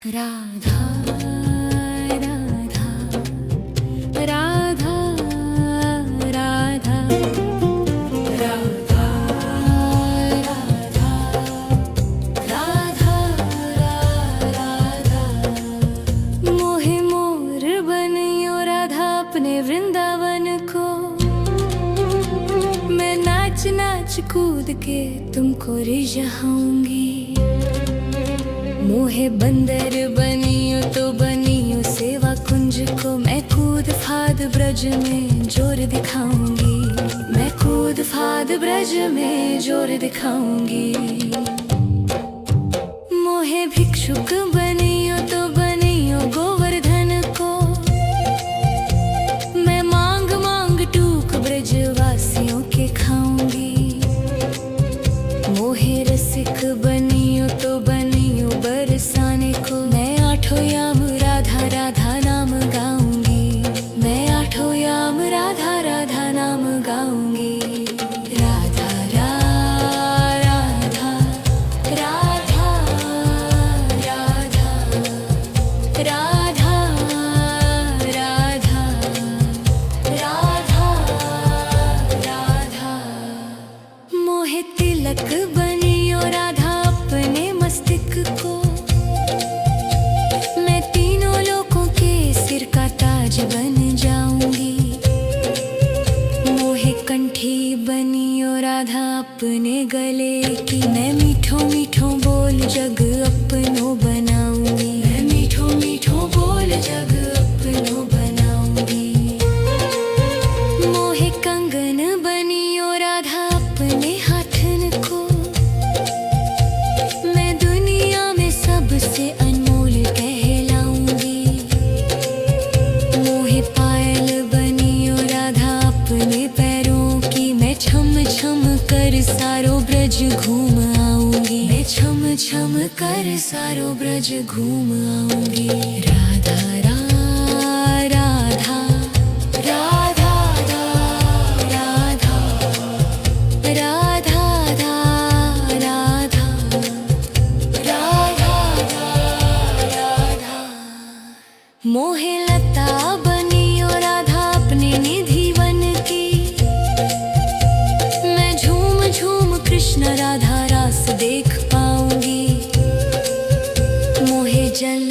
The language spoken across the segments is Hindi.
राधा राधा राधा राधा राधा राधा राधा मोहे मोर बनियो राधा अपने वृंदावन को। मैं नाच नाच कूद के तुमको रिझाऊंगी। मोहे बंदर बनियो तो बनियो सेवा कुंज को। मैं कूद फाद ब्रज में जोर दिखाऊंगी। मैं कूद फाद ब्रज में जोर दिखाऊंगी। मोहे भिक्षुक बनियो तो बनियो गोवर्धन को। मैं मांग मांग टूक ब्रजवासियों के खाऊंगी। मोहे रसिक बनियो तो बनियो बरसाने को। मैं आठों याम राधा राधा नाम गाऊंगी। मैं आठों याम राधा राधा नाम गाऊंगी। राधा राधा राधा राधा राधा राधा राधा राधा। मोहे तिलक बनियो राधा अपने मस्तिष्क को। मैं तीनों लोगों के सिर का ताज बन जाऊंगी। मोहे कंठी बनियो राधा अपने गले की। मैं मीठो मीठो बोल जग अपनो बनाऊंगी। मैं मीठो मीठो बोल जग अपनो बनाऊंगी। मोहे कंगन बनियो राधा अपने हाथन को। मैं दुनिया में सबसे अनमोल कहलाऊंगी। मोहे पायल बनियो राधा अपने पैरों की। मैं छम छम कर सारो ब्रज घूम आऊंगी। मैं छम छम कर सारो ब्रज घूम आऊंगी। राधा राधा राधा राधा राधा राधा राधा। मोहे लता बनियो राधा अपने निधि वन की। मैं झूम झूम कृष्ण राधा रास देख पाऊंगी। मोहे जल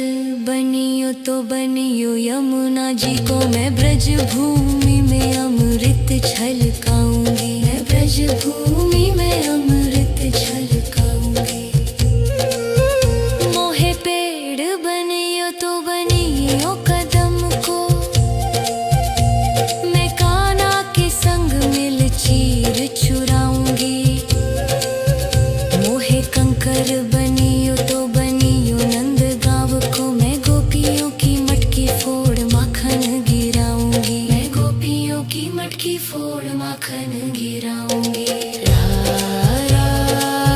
बनियो तो बनियो यमुना जी को। मैं ब्रज भूमि में अमृत छलकाऊंगी। मैं ब्रज भूमि में अमृत छलकाऊंगी। मोहे पेड़ बनियो तो बनियो कदम को। मैं कान्हा के संग मिल चीर चुराऊंगी। मोहे कंकर बनियो तो बनियो नंद गाँव को। मैं गोपियों की मटकी फोड़ माखन गिराऊंगी। मैं गोपियों की मटकी फोड़ माखन गिराऊंगी। राधा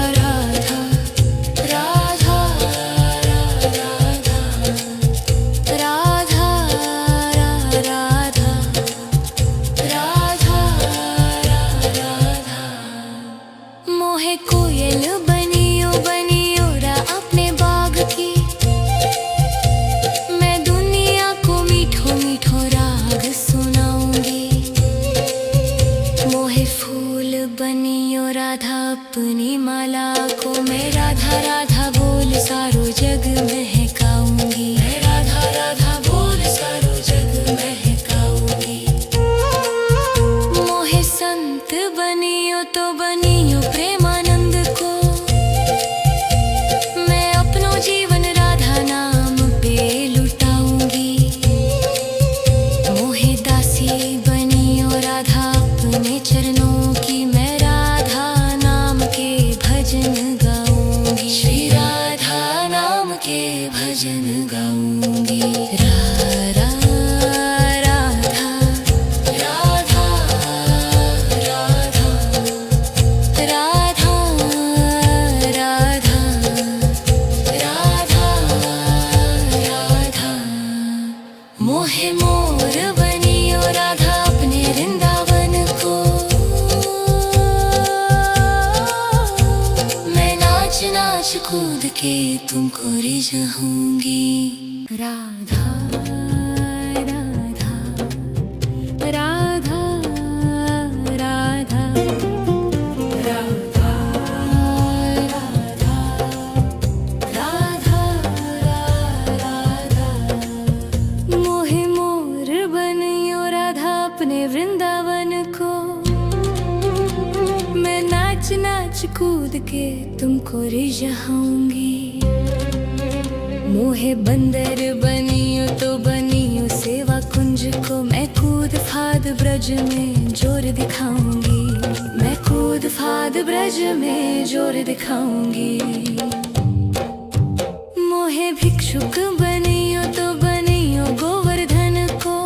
राधा राधा राधा राधा राधा। मोहे कोयल बनियो बनियो रा अपने बाग की। मैं दुनिया को मीठो मीठो राग सुनाऊंगी। मोहे फूल बनियो राधा अपनी माला को। मैं राधा राधा बोल सारो जग महकाऊंगी। मैं राधा राधा बोल सारो जग महकाऊंगी। मोहे संत बनियो तो बनियो प्रेमानंद को। मैं अपनो जीवन राधा नाम पे लुटाऊंगी। मोहे दासी बनियो राधा अपने चरणों की। मैं राधा नाम के भजन गाऊंगी। श्री राधा नाम के भजन गाऊंगी। राधा राधा राधा राधा राधा राधा राधा। मोहे मोर बनियो राधा अपने वृंदावन को। मैं नाच नाच कूद के तुमको जाऊंगी। राधा राधा राधा राधा राधा राधा राधा मोहे मोर बनियो राधा अपने वृंदावन को। मैं नाच नाच कूद के तुमको रिझाऊंगी। मोहे बंदर बनियो तो बनियो सेवा कुंज को। मैं कूद फाद ब्रज में जोर दिखाऊंगी। मैं कूद फाद ब्रज में जोर दिखाऊंगी। मोहे भिक्षुक बनियो तो बनियो गोवर्धन को।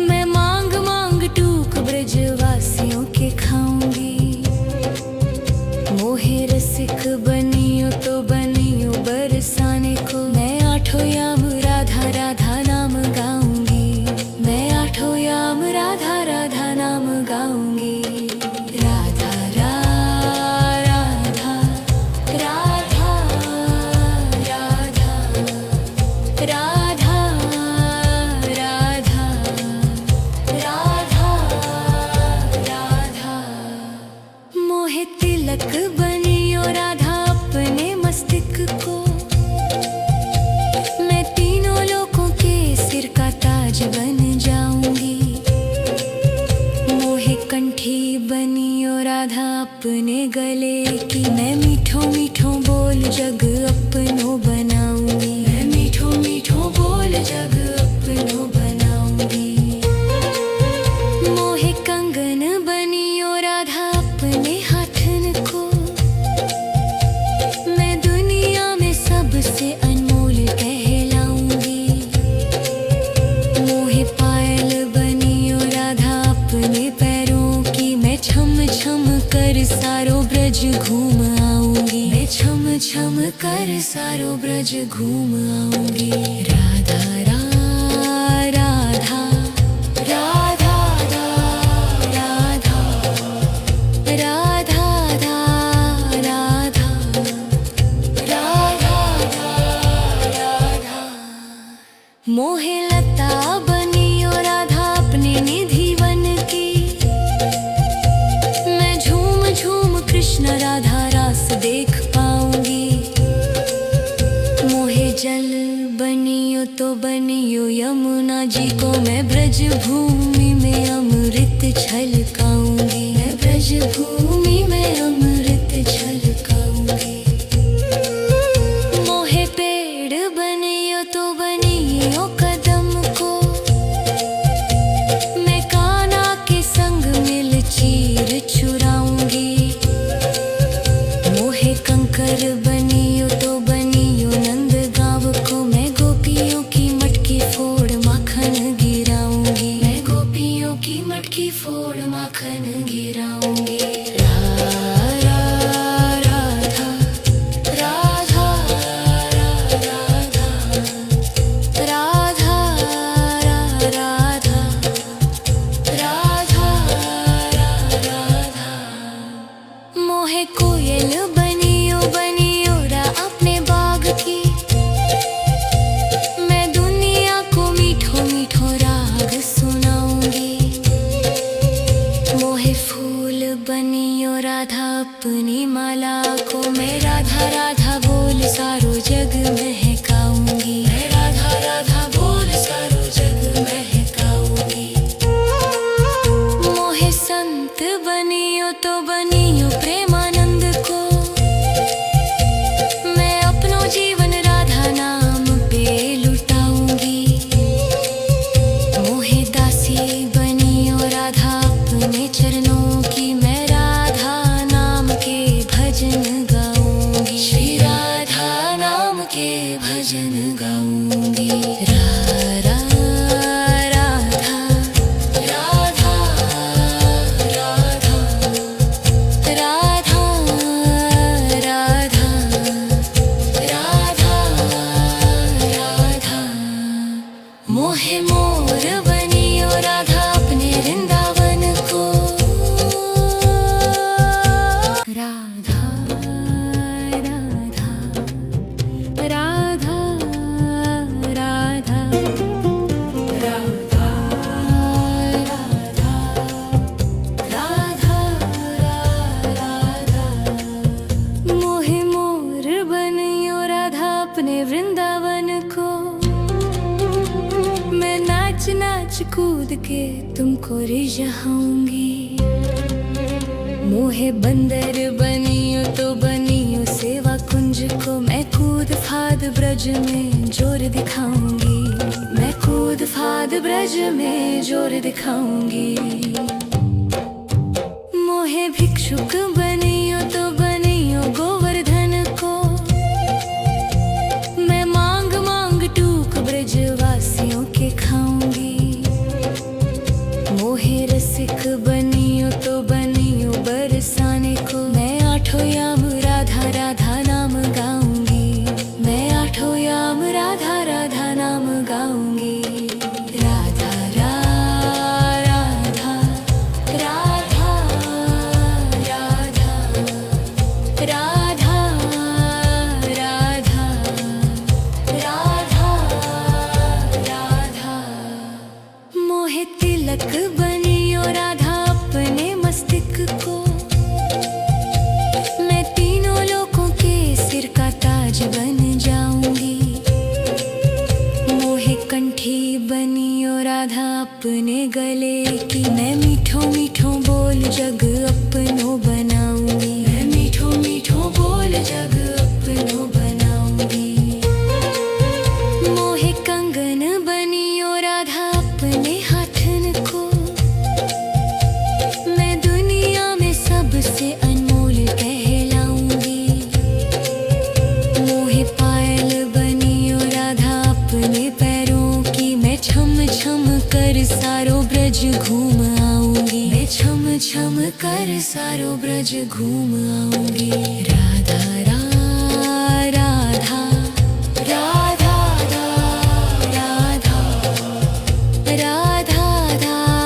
मैं मांग मांग टूक ब्रजवासियों के खाऊंगी। मोहे रसिक बनियो तो बनियो बरसाने को। मैं आठों याम राधा राधा नाम गाऊंगी। मैं आठों याम राधा राधा नाम गाऊंगी। राधा राधा राधा राधा राधा राधा राधा राधा मोहे तिलक बनियो राधा अपने मस्तिष्क को। मैं तीनों लोगों के सिर का ताज बन जाऊंगी। मोहे कंठी बनियो राधा अपने गले की। मैं मीठो मीठो बोल जग अपनो बनाऊंगी। मैं मीठो मीठो बोल जग अपनो बनाऊंगी। मोहे कंगन बनियो राधा अपने हाथन को। मैं दुनिया में सबसे अनमोल कहलाऊंगी। मोहे पायल बनियो राधा अपने पैरों की। मैं छम छम कर सारो ब्रज घूम आऊंगी। मैं छम छम कर सारो ब्रज घूम आऊंगी। राधा राधा राधा राधा राधा राधा राधा राधा मोहे लता बनियो राधा अपने निधि वन की। मैं झूम झूम कृष्ण राधा रास देख पाऊंगी। मोहे जल बनियो तो बनियो यमुना जी को। मैं ब्रज भूमि में अमृत छलकाऊंगी। मैं ब्रज भूमि में अमृत छलकाऊंगी। मोहे पेड़ बनियो तो बनियो कदम को। मैं कान्हा के संग मिल चीर चुराऊंगी। मोहे कंकर बनियो तो बनियो नंद गाँव को। मैं गोपियों की मटकी फोड़ माखन गिराऊंगी। मैं गोपियों की मटकी फोड़ माखन गिराऊंगी। राधा राधा राधा राधा राधा राधा राधा मोहे कोयल बनियो बनियो रा अपने बाग की। मैं दुनिया को मीठो मीठो राग सुनाऊंगी। मोहे फूल बनियो राधा अपनी माला को। मैं राधा राधा बोल सारो जग महकाऊंगी। मैं राधा राधा बोल सारो जग महकाऊंगी। मोहे संत बनियो तो बनियो प्रेमानंद को। मैं अपनो जीवन राधा नाम पे लुटाऊंगी। मोहे दासी बनियो राधा अपने चरणों की। मैं राधा नाम के भजन गाऊंगी। श्री राधा नाम के भजन गाऊंगी। राधा राधा राधा राधा राधा राधा राधा मोहे मोर बनियो राधा अपने वृंदावन को। राधा राधा अपने वृंदावन को। मैं नाच नाच कूद के तुमको रिझाऊंगी। मोहे बंदर बनियो तो बनियो सेवा कुंज को। मैं कूद फाद ब्रज में जोर दिखाऊंगी। मैं कूद फाद ब्रज में जोर दिखाऊंगी। मोहे भिक्षुक बनियो तो बनियो गोवर्धन को। मैं मांग मांग टूक ब्रजवासियों के खाऊंगी। मोहे रसिक बनियो तो बनियो बरसाने को। मैं आठों याम राधा राधा नाम गाऊंगी। मैं आठों याम राधा राधा नाम गाऊंगी। राधा राधा राधा राधा राधा राधा राधा राधा। मोहे तिलक बनियो राधा अपने मस्तक को। मैं तीनों लोगों के सिर का ताज बन जाऊंगी। मोहे कंठी बनियो राधा अपने गले की। मैं मीठो मीठो बोल जग अपनो बनाऊंगी। मैं मीठो मीठो बोल जग अपनो बनाऊंगी। मोहे कंगन बनियो राधा अपने हाथन को। मैं दुनिया में सबसे अनमोल कहलाऊंगी। मोहे पायल बनियो राधा अपने पैरों की। मैं छम छम कर सारो ब्रज घूम आऊंगी। मैं छम छम कर सारो ब्रज घूम आऊंगी। राधा राधा राधा राधा राधा राधा राधा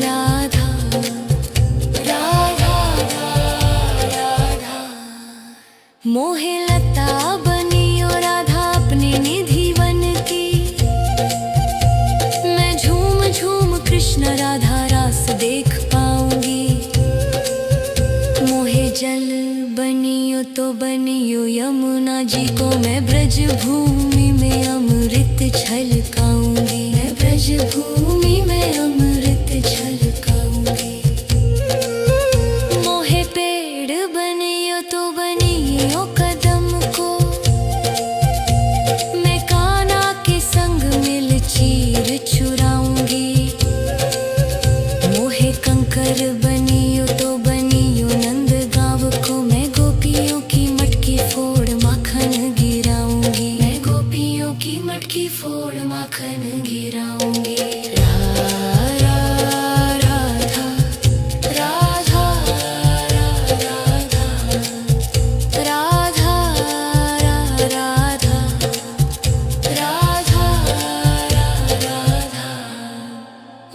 राधा राधा। मोहे लता बनियो राधा अपने निधि वन की। मैं झूम झूम कृष्ण राधा रास देख पाऊंगी। मोहे जल बनियो तो बनियो यमुना जी को। मैं ब्रज भूमि में अमृत छलकाऊंगी। मैं ब्रज भूमि में अमृत छलकाऊंगी। मोहे पेड़ बनियो तो बनियो कदम को। मैं कान्हा के संग मिल चीर चुराऊंगी। मोहे कंकर बनियो तो बनियो नंद गाँव को। मैं गोपियों की मटकी फोड़ माखन गिराऊंगी। मैं गोपियों की मटकी फोड़ माखन गिराऊंगी। राधा राधा राधा राधा राधा राधा राधा।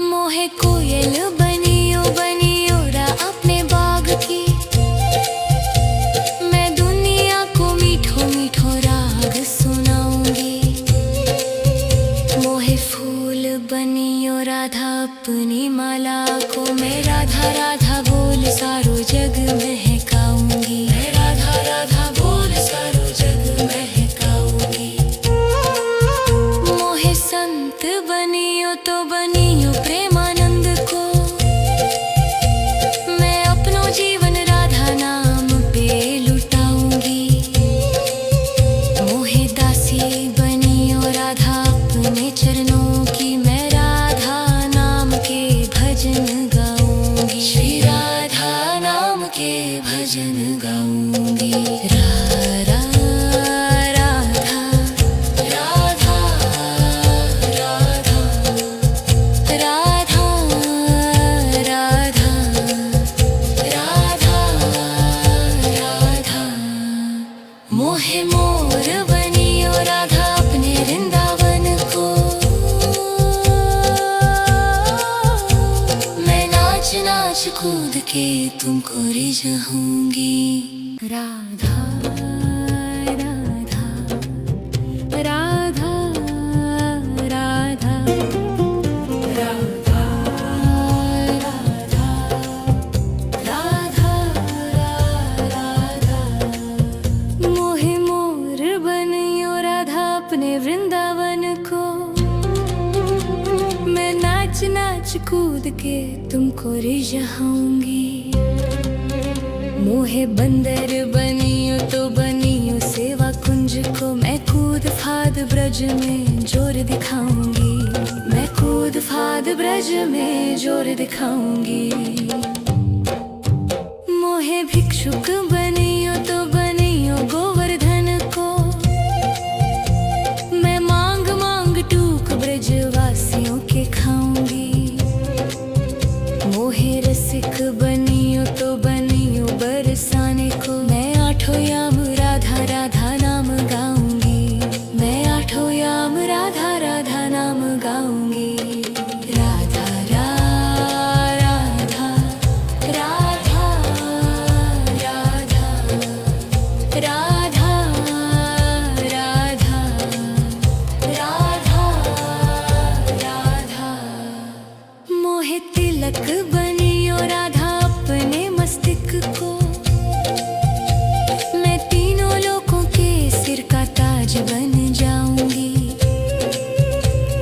मोहे कोयल बनियो बनियो रा अपने बाग की। मैं दुनिया को मीठो मीठो राग सुनाऊंगी। मोहे फूल बनियो राधा अपनी माला को। मैं राधा राधा बोल सारो जग महकाऊंगी। मैं राधा राधा बोल सारो जग महकाऊंगी। मोहे संत बनियो तो बनियो प्रेमानंद को। मैं अपनो जीवन राधा नाम पे लुटाऊंगी। मोहे दासी बनियो राधा अपने चरणों की। मैं राधा नाम के भजन गाऊंगी। श्री राधा नाम के भजन गाऊंगी। राधा राधा राधा राधा राधा राधा राधा। मोहे मोर बनियो राधा अपने वृंदावन को। मैं नाच नाच कूद के तुमको रिझाऊंगी। राधा राधा राधा राधा राधा राधा राधा राधा। मोहे मोर बनियो राधा अपने वृंदावन को। मैं नाच नाच कूद के तुमको रिझाऊंगी। मोहे बंदर बनियो तो बनियो सेवा कुंज को। मैं कूद फाद ब्रज में जोर दिखाऊंगी। मैं कूद फाद ब्रज में जोर दिखाऊंगी। मोहे भिक्षुक बनियो तो बनियो गोवर्धन को। मैं मांग मांग टूक ब्रजवासियों के खाऊंगी। मोहे रसिक बनियो तो बनियो बरसाने को। मैं आठों याम राधा राधा नाम गाऊंगी। मैं आठों याम राधा राधा नाम गाऊंगी। राधा राधा राधा राधा राधा राधा राधा राधा। मोहे तिलक बनियो राधा अपने मस्तिष्क को। मैं तीनों लोगों के सिर का ताज बन जाऊंगी।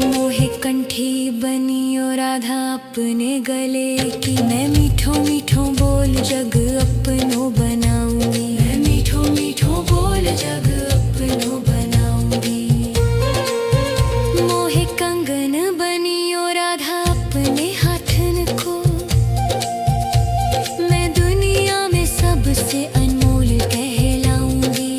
मोहे कंठी बनियो राधा अपने गले की। मैं मीठो मीठो बोल जग अपनो बनाऊंगी। मैं मीठो मीठो बोल जग अपनो बनाऊंगी। मोहे कंगन बनियो राधा अपने हाथन को। मैं दुनिया में सबसे अनमोल कहलाऊंगी।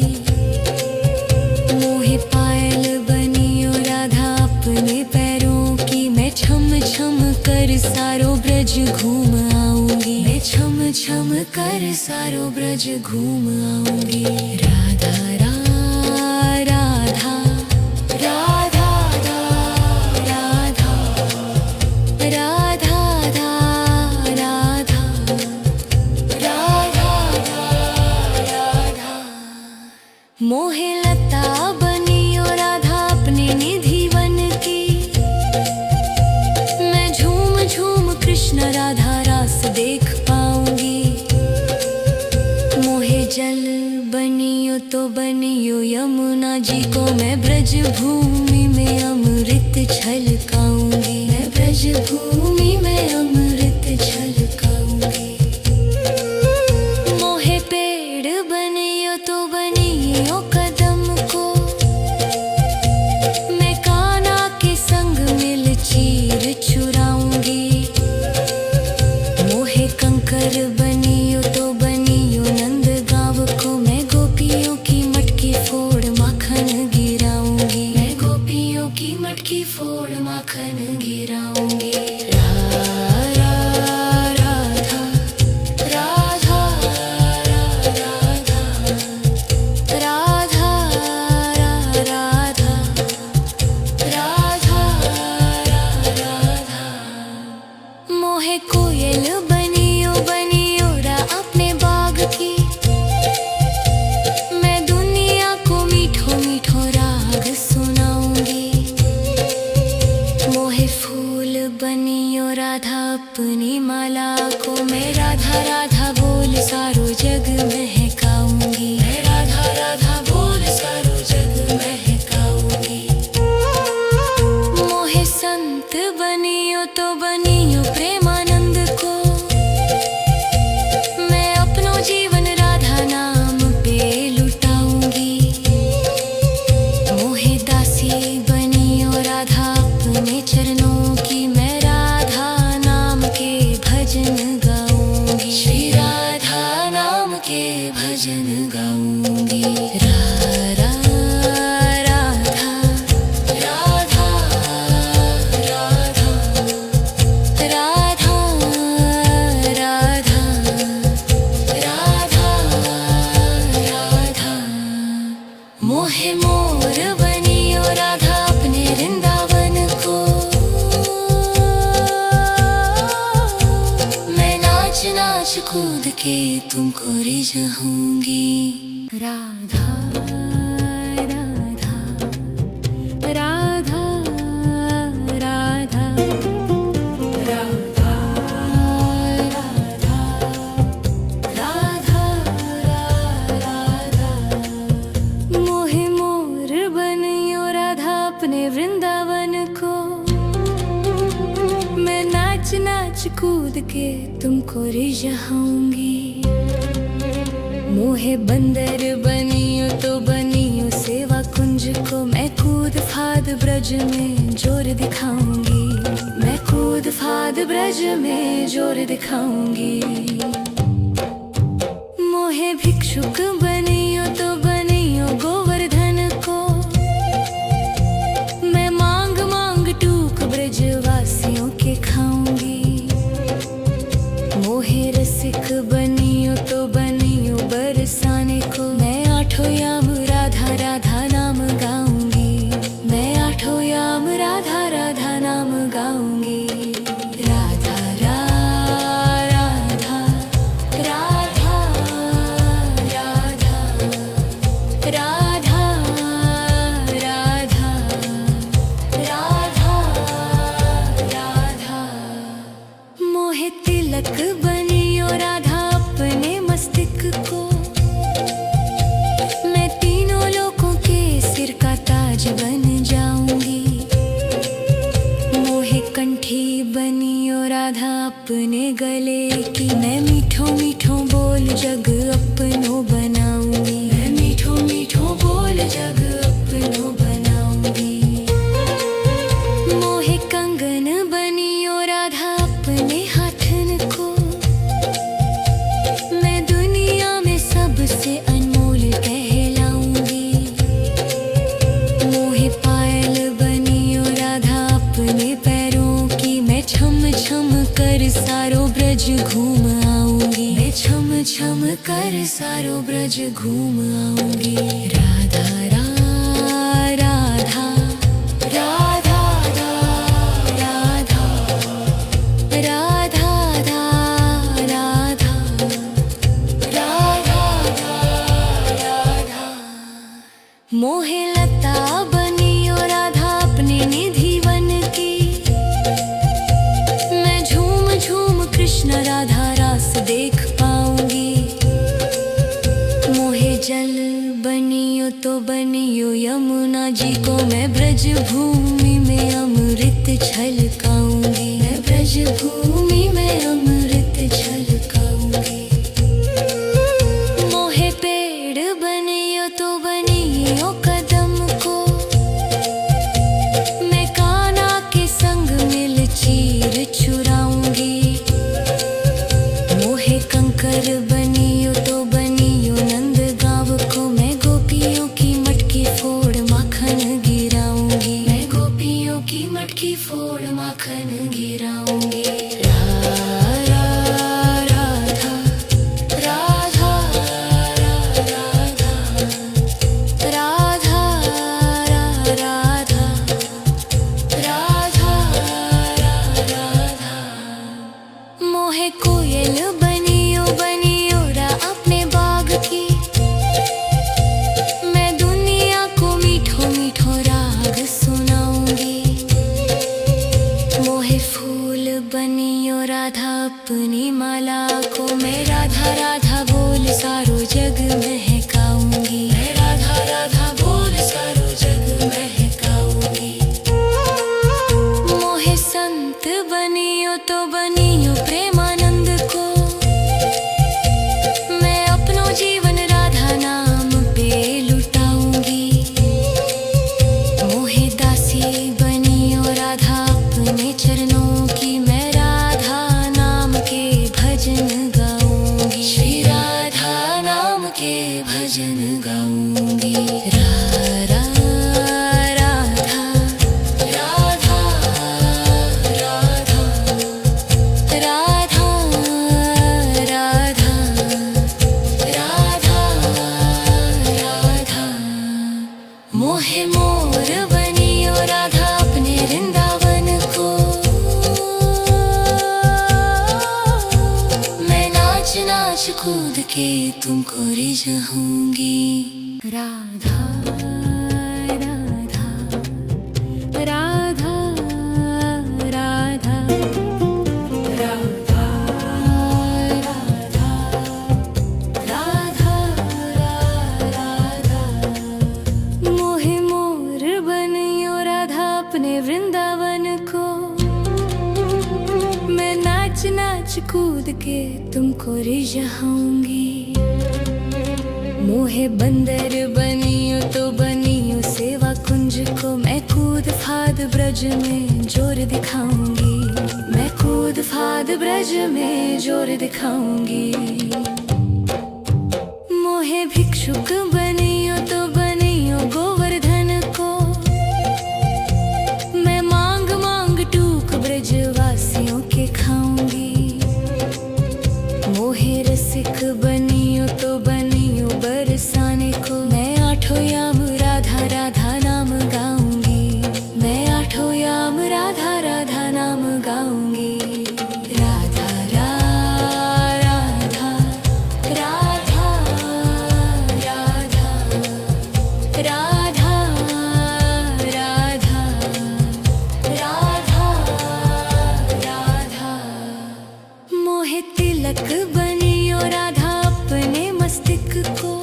मोहे पायल बनियो राधा अपने पैरों की। मैं छम छम कर सारो ब्रज घूम आऊंगी। मैं छम छम कर सारो ब्रज घूम आऊंगी। राधा राधा राधा राधा राधा राधा राधा राधा। मोहे लता बनियो राधा अपने निधि वन की। मैं झूम झूम कृष्ण राधा रास देख पाऊंगी। मोहे जल बनियो तो बनियो यमुना जी को। मैं ब्रज भूमि में अमृत छलकाऊंगी। मैं ब्रज भूमि में अमृत छलकाऊंगी। मोहे पेड़ बनियो तो बनियो कदम को। मैं कान्हा के संग मिल चीर चुराऊंगी। मोहे कंकर बनियो तो बनियो नंद गाँव को। मैं गोपियों की मटकी फोड़ माखन गिराऊंगी। मैं गोपियों की मटकी फोड़ माखन गिराऊंगी। राधा राधा राधा राधा राधा राधा राधा राधा। मोहे कोयल बनियो बनियो रा अपने बाग की। मैं दुनिया को मीठो मीठो राग सुनाऊंगी। मोहे फूल बनियो राधा अपनी माला को। मैं राधा राधा बोल सारो जग महकाऊंगी। मैं राधा राधा बोल सारो जग महकाऊंगी। मोहे संत बनियो तो बनियो प्रेमानंद को। मैं अपनो जीवन राधा नाम पे लुटाऊंगी। मोहे दासी बनियो राधा अपने चरणों की। मैं राधा नाम के भजन गाऊंगी। श्री राधा नाम के भजन गाऊंगी। राधा राधा राधा राधा राधा राधा राधा। मोहे मोर बनियो राधा अपने वृंदावन को। मैं नाच नाच कूद के तुमको रिझाऊंगी। राधा राधा राधा राधा राधा राधा राधा राधा। मोहे मोर बनियो राधा अपने वृंदावन को। मैं नाच नाच कूद के तुमको रिझाऊंगी। मोहे बंदर बनियो तो बनियो सेवा कुंज को। मैं कूद फाद ब्रज में जोर दिखाऊंगी। मैं कूद फाद ब्रज में जोर दिखाऊंगी। मोहे भिक्षुक बनियो तो बनियो गोवर्धन को। मैं मांग मांग टूक ब्रजवासियों के खाऊंगी। मोहे रसिक बनियो तो बनियो बरसाने को। मैं आठों याम राधा राधा नाम गाऊंगी। मैं आठों याम राधा राधा नाम गाऊंगी। राधा राधा राधा राधा राधा राधा राधा राधा। मोहे तिलक बनियो राधा अपने मस्तक को। मैं तीनों लोगों के सिर का ताज बन जाऊंगी। मोहे कंठी बनियो राधा अपने गले की। मैं मीठो मीठो बोल जग अपनो बनाऊंगी। मैं मीठो मीठो बोल जग अपनो बनाऊंगी। मोहे कंगन बनियो राधा अपने हाथन को। मैं दुनिया में सबसे अनमोल कहलाऊंगी। मोहे पायल बनियो राधा अपने पैरों की। मैं छम छम कर सारो ब्रज घूम आऊंगी। मैं छम छम कर सारो ब्रज घूम आऊंगी। राधा राधा राधा राधा राधा राधा राधा राधा राधा। मोहे लता बनियो राधा अपने निधि वन की। मैं झूम झूम कृष्ण राधा रास देख पाऊंगी। मोहे जल बनियो तो बनियो यमुना जी को। मैं ब्रज भूमि में अमृत छलकाऊंगी। मैं ब्रज भूमि में अमृत छलकाऊंगी। मोहे पेड़ बनियो तो बनियो कदम को। मैं कान्हा के संग मिल चीर चुराऊंगी। मोहे कंकर बनियो तो बनियो नंद गाँव को। मैं गोपियों की मटकी फोड़ माखन गिराऊंगी। मैं गोपियों की मटकी फोड़ माखन गिराऊंगी। राधा राधा राधा राधा राधा राधा राधा राधा। मोहे कोयल बनियो बनियो रा अपने बाग की। मैं दुनिया को मीठो मीठो राग सुनाऊंगी। मोहे फूल बनियो राधा अपनी माला को। मैं राधा राधा बोल सारो जग महकाऊंगी। मैं राधा राधा बोल सारो जग महकाऊंगी। मोहे संत बनियो तो बनियो प्रेमानंद को। मैं अपनो जीवन राधा नाम पे लुटाऊंगी। मोहे दासी बनियो राधा अपने चरणों की। मैं राधा नाम के भजन गाऊंगी। श्री राधा नाम के भजन गाऊंगी। राधा राधा राधा राधा राधा राधा राधा राधा। मोहे मोर बनियो राधा अपने वृंदावन को। मैं नाच नाच कूद के तुमको रिझाऊंगी। राधा राधा राधा राधा राधा राधा राधा राधा। मोहे मोर बनियो कूद के तुमको रिझाऊंगी। मोहे बंदर बनियो तो बनियो सेवा कुंज को, मैं कूद फाद ब्रज में जोर दिखाऊंगी। मैं कूद फाद ब्रज में जोर दिखाऊंगी। मोहे भिक्षुक बनियो तो बनियो गोवर्धन को, मैं मांग मांग टूक ब्रजवासियों के खाऊंगी। मोहे रसिक बनियो तो बनियो बरसाने को, मैं आठों याम राधा राधा नाम गाऊंगी। मैं आठों याम राधा राधा नाम गाऊंगी। राधा राधा राधा राधा राधा राधा राधा राधा। मोहे तिलक बनियो राधा अपने मस्तिष्क को,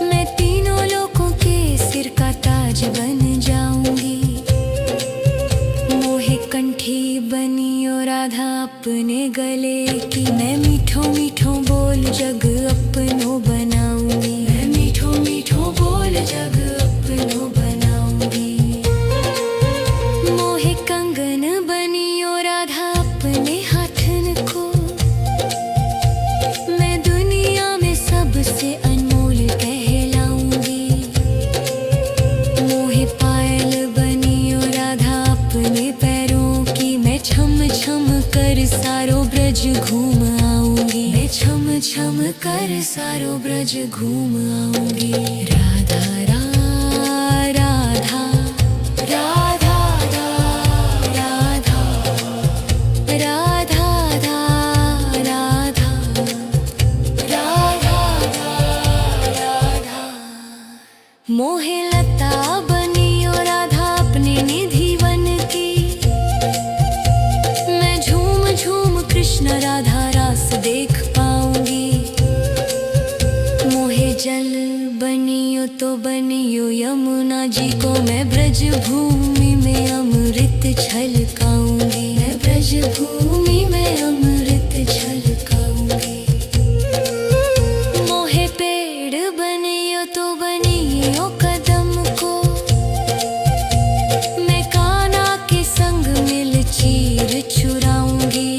मैं तीनों लोगों के सिर का ताज बन जाऊंगी। मोहे कंठी बनियो राधा अपने गले की, मैं मीठो मीठो बोल जग अपनो बनाऊंगी। मैं मीठो मीठो बोल जग अपनो बनाऊंगी। मोहे कंगन बनियो राधा अपने हाथन को, मैं दुनिया में सबसे अनमोल कहलाऊंगी। मोहे पायल बनियो राधा अपने पैरों की, मैं छम छम कर सारो ब्रज घूम आऊंगी। मैं छम छम कर सारो ब्रज घूम आऊंगी। राधा राधा राधा राधा राधा राधा राधा राधा। मोहे लता बनियो राधा अपने निधि वन की, मैं झूम झूम कृष्ण राधा रास देख पाऊंगी। मोहे जल बनियो तो बनियो यमुना जी को, मैं ब्रज भूमि में अमृत छलकाऊंगी। मैं ब्रज भूमि में अमृत छलकाऊंगी। मोहे पेड़ बनियो तो बनियो कदम को, मैं कान्हा के संग मिल चीर चुराऊंगी।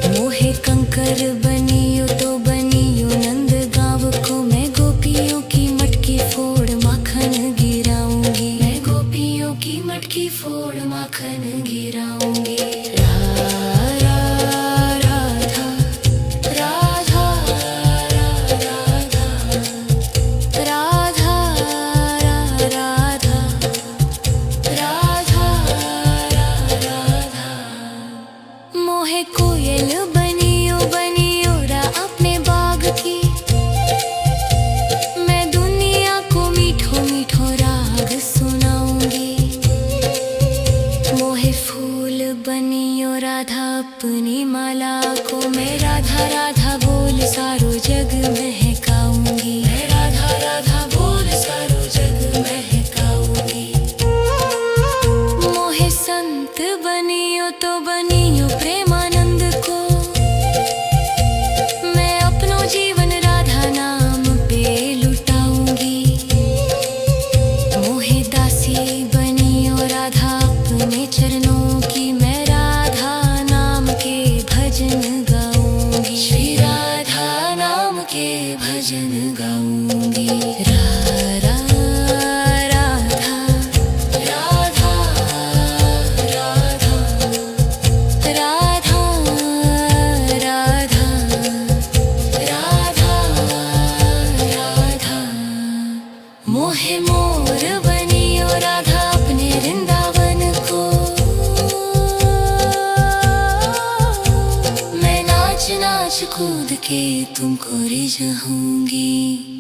मोहे कंकर बनियो तो बनियो नंद गाँव को, मैं गोपियों की मटकी फोड़ माखन गिराऊंगी। मैं गोपियों की मटकी फोड़ माखन गिराऊंगी। राधा राधा राधा राधा राधा राधा राधा। मोहे कोयल बनियो बनियो रा अपने बाग की, मैं दुनिया को मीठो मीठो राग सुनाऊंगी। मोहे फूल बनियो राधा अपनी माला को, मैं राधा राधा बोल सारो जग महकाऊंगी। मैं राधा राधा बोल सारो जग महकाऊंगी। मोहे संत बनियो तो बनियो प्रेमानंद को, मैं अपनो जीवन राधा नाम पे लुटाऊंगी। मोहे दासी बनियो राधा अपने चरणों की, मैं राधा नाम के भजन गाऊंगी। श्री राधा नाम के भजन गाऊंगी। राधा राधा राधा राधा राधा राधा राधा। मोहे मोर बनियो राधा अपने वृंदावन को, मैं नाच नाच कूद के तुमको रिझाऊंगी।